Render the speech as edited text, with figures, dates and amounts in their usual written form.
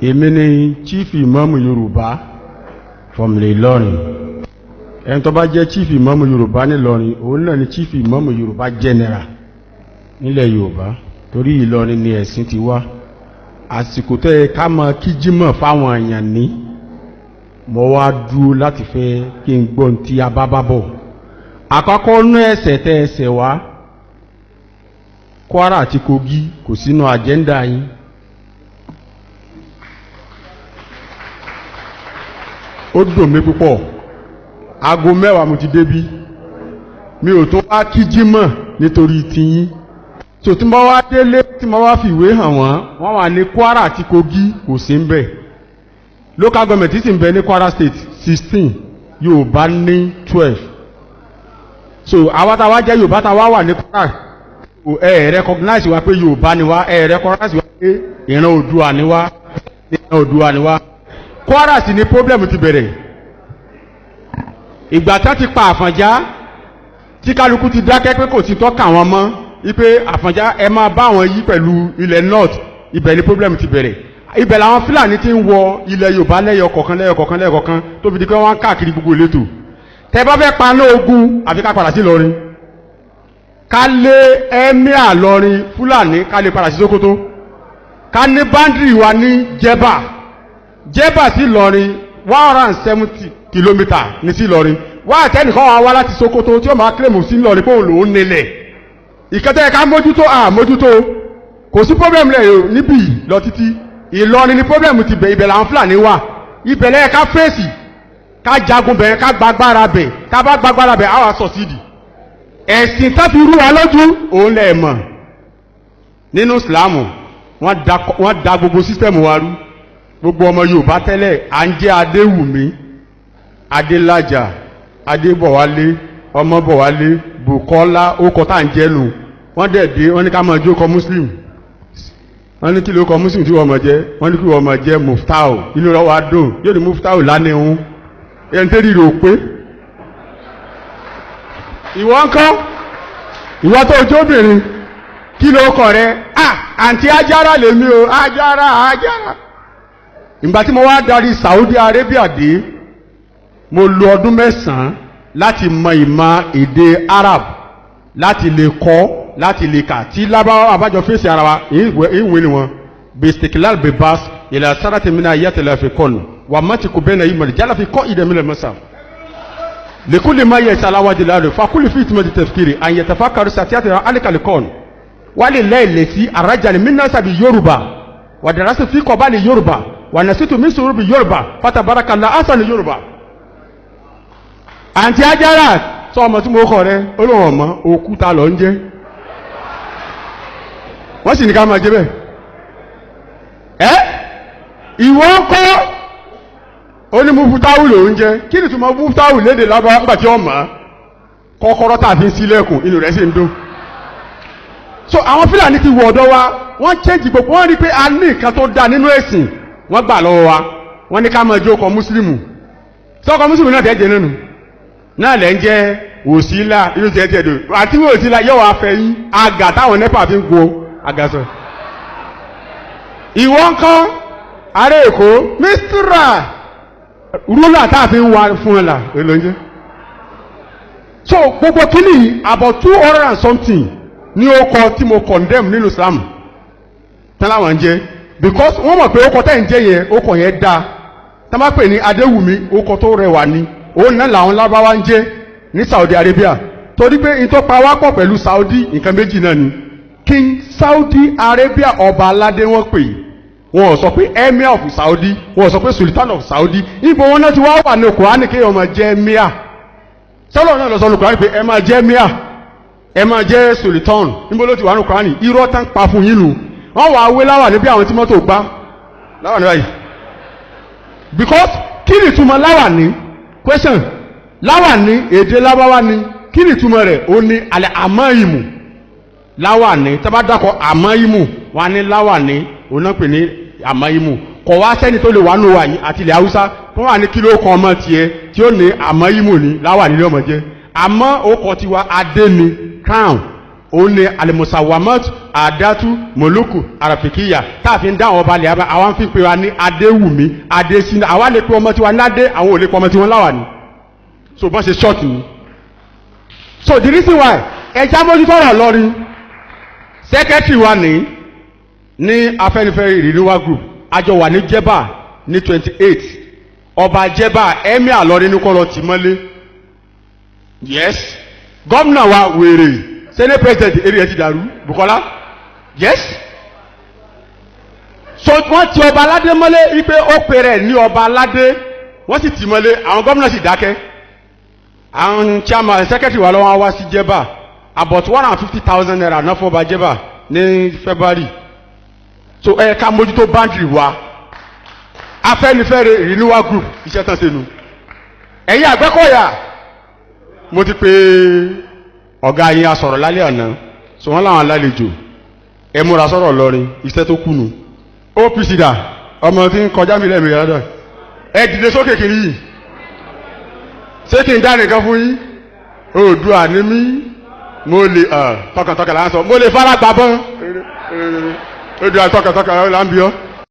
èmi ni chief imam Yorùbá from Ìlọrin. Ẹni tó bá jẹ́ chief imam Yorùbá ní Ìlọrin, òun náà ni chief imam Yorùbá general nílẹ̀ Yorùbá. Torí Ìlọrin ni ẹ̀sìn ti wá. Àsìkò tó yẹ ká máa kí jímọ̀ fáwọn èèyàn ní, mo wá dúró láti fẹ́ kí n gbọ́n tí a bá bọ̀. Àkọ́kọ́ nú ẹsẹ̀ tẹ́ ẹsẹ̀ wá, Kwara àti Kogi kò sínú àjẹ́ndà yín. Ó dùn mí púpọ̀. Aago 10 mo ti débí. Mi ò tún wá kí jímọ̀ nítorí tiyín. So tí mo wá délé tí mo wá fi ìwé hàn wọ́n wà ní Kwara àti Kogi kò sí ń bẹ̀. Local government sì ń bẹ ní Kwara state 16, Yorùbá ní 12. So àwa tá wá jẹ́ Yorùbá tá wá wà ní Kwara, recognize wa pé Yorùbá ni wá, recognize wa pé ìran Oòduà ni wá, ìran Oòduà ni wá. Kwara sì ni problem ti bẹ̀rẹ̀. Ìgbà tá ti pa Àfọ̀njá tí kálukú ti dákẹ́ pé kò ti tọ́ka wọn mọ́, wípé Àfọ̀njá ẹ máa bá wọn yí pẹ̀lú ilẹ̀ north, ibẹ̀ ni problem ti bẹ̀rẹ̀. Ibẹ̀ làwọn Fúlàní ti ń wọ ilẹ̀ Yorùbá lẹ́yọ kọ̀ọ̀kan tó fi di pé wọ́n ń káàkiri gbogbo ìletò. Tẹ́ bá fẹ́ paná ogun àfi ká padà sí Ìlọrin. Ká lé ẹ́míà lọrin Fúlàní ká lè padà sí Sókótó. Ká ní báńdìrì wa ní Jẹ́bà sí Ìlọrin 170 kìlómítà ní sí Ìlọrin. Wá àtẹ́nìkan wá láti Sókótó tí ó máa kílèmù sí Ìlọrin pé òun lòún nílẹ̀. Ìkẹtẹ́ ká mójútó kò sí problem lẹ̀ níbí lọ títí. Ìlọrin ni problem ti bẹ̀, ibẹ̀ làwọn Fúlàní wà. Ibẹ̀ lẹ́yẹ ká fèsì, ká jagun bẹ̀, ká gbagbára bẹ̀, ká bá gbagbára bẹ̀ àwa sọ̀sídì. Ẹ̀sìn tá fi rú wa lójú òun lẹ̀ mọ̀. Nínú Ìsìlámù wọ́n da gbogbo sísítẹ̀mù wa rú. Gbogbo ọmọ Yorùbá tẹ́lẹ̀ à ń jẹ́ Adéwùmí, Adélájà, Adébọ̀wálé, Ọmọbọ̀wálé, Bùkọ́lá, ó kọ́ tá à ń jẹ́ nù. Wọ́n dẹ̀ dé wọ́n ní ká máa jókòó Muslim. Wọ́n ní kí ló kọ Muslim tí wọ́n mọ̀ jẹ́, wọ́n ní kí wọ́n mọ̀ jẹ́ Muftau. Inú rẹ̀ wá dùn, yóò ní Muftau lánìhun. Ẹni tẹ́lẹ̀ rò pé ìwọ ń kọ́, ìwọ tó jóbìnrin, kí ló kọ rẹ̀? Àǹtí Ajára lèmi o, Ajára. Ìgbà tí mo wá darí Saudi Arabia dé, mo lo ọdún 9 láti mọ ìmọ̀ èdè Arab, láti lè kọ́, láti lè kà. Tí lábáwá àbájọ fèsì ara wa ìwé ni wọn. Bistiklal bebas ila sarati mina yatala fi kon wa matiku bena yimali jala fi ko ide mile masaf. Likuli ma yasala wajilalo fa kulli fi itmati tafkiri an yatafakkaru satiyati alika likon. Walillahi lesi arajani min nasabi Yoruba wa darasa fi qabali Yoruba wa nasitu min surubi Yoruba fatabarakallahu ahsanu Yoruba. Àǹtí Ajára sọ ọmọ tí mo kọ rẹ̀ Ọlọ́run ọmọ òkúta ló ń jẹ́. Wọ́n sì ní ká máa jẹ́ bẹ́ẹ̀. Ìwọ kọ́ ó ní Mufutawu ló ń jẹ́. Kí ni túmọ̀ Mufutawu lédè lábá ńgbà tí ó mọ̀ kọ́kọ́rọ́ tàbí ń sílẹ̀kùn inú rẹ̀ sì ń dún. So àwọn Fúlàní ti wọ ọ̀dọ̀ wa, wọ́n change gbogbo, wọ́n rí pé a ní nǹkan tó dá nínú ẹ̀sìn, wọ́n gbà lọ́wọ́ wa, wọ́n ní ká máa jó ọkọ̀ Mùsùlùmù. Sọ́kọ̀ Mùsùlùmù náà tẹ́jẹ̀ nínú náà lẹ́ ń jẹ́ Wòsílà inú tẹ́jẹ̀ dò àti Wòsílà yóò wá fẹ́ yín àgà táwọn nẹ́pà fi ń go àgàsọ. Ìwọ ń kọ́ ará Èkó Mísírà rúlà tá a fi ń wa fún ẹ là èlò ń jẹ́. So gbogbo kíní about 200 and something ní ọkọ̀ tí mo condemn nínú Islam tẹ́láwọ̀n ń jẹ́ because wọ́n mọ̀ pé ọkọ̀ tẹ́ ń jẹ́ yẹn ọkọ̀ yẹn dáa. Tá bá pè ní Adéwùmí ọkọ̀ tó rẹwà ni òun náà làwọn lábáwá ń jẹ́ ní Saudi Arabia torí pé in tó pa wá pọ̀ pẹ̀lú Saudi nǹkan méjì náà ni King Saudi Arabia ọba aládé wọ́n pè wọ́n ò sọ pé Emir of Saudi wọ́n ò sọ pé Sultan of Saudi ibo wọn náà ti wá wà ní Kùránì kéèyàn máa jẹ́ Emir sọ́lọ́ náà lọ sọ ní Kùránì pé ẹ máa jẹ́ Emir ẹ máa jẹ́ Sultan níbo ló ti wà ní Kùránì irọ́ tán pa fún yín nù wọ́n wà wé láwà níbi àwọn tí mọ́tò gbá láwà ní báyìí because kí ni ìtumọ̀ láwà ní question láwà ní èdè lábáwá ni kí ni ìtumọ̀ rẹ̀ ó ní alẹ́ àmọ́-ìmù láwà ní tẹ́bá dákọ̀ àmọ́-ìmù wà ní láwà ní onápè ní àmọ́-ìmù kọ̀ wá sẹ́ni tó lè wà nù wà yìí àti ilẹ̀ Haúsá tó wà ní kí ló kọ ọmọ tiẹ̀ tí ó ní àmọ́-ìmù ní láwà nílé ọmọ jẹ́ àmọ́ ó kọ tiwa adé ni crown òun ni alimusawamat adatu moluku arafikiya táàfin dá àwọn ọba lè àwọn fi pe wa ní adéwùmí adésínà àwa lè pe ọmọ tiwa ní adé àwọn ò lè pe ọmọ tiwọn láwà ni so bọ́n ṣe short ni so the reason why ẹja mójútó ọ̀rọ̀ lọ́rin secretary wa ní Afẹ́nifẹ́re renewal group àjọ wà ní jẹ́bà ní 28 ọba jẹ́bà emir lọ́rin ní kọ́lọ́ tì mọ́lé yes gómìnà wa wèrè senate president eri ẹ ti dàrú Bukola yes so wọ́n ti ọba aládé mọ́lé wípé ó pèrè ní ọba aládé wọ́n sì tì mọ́lé àwọn gómìnà sì dákẹ́ àwọn chairman secretary wa lọ́wọ́ wá sí jẹ́bà about 150,000 naira náà fún ọba jẹ́bà ní February so ẹ ká mójútó boundary wa Afẹ́nifẹ́re renewal group iṣẹ́ tán sẹ́nu ẹ̀yin Àgbẹ̀kọ̀yà mo ti pè ọ̀gá yín asọ̀rọ̀ lálẹ́ àná so wọ́n láwọn alálejò ẹ múra sọ̀rọ̀ lọ́rin iṣẹ́ tó kùnù OPC dà ọmọ tí ń kọjá mi lẹ́mìí rẹ̀ ẹ dìde sókè kiri yìí ṣé kí n dá nìkan fún yín Oòduà ní mí mo lè tọkàntọkàn là ń sọ mo lè fara gbà bọ́n Oòduà tọkàntọkàn là ń bí ọ́.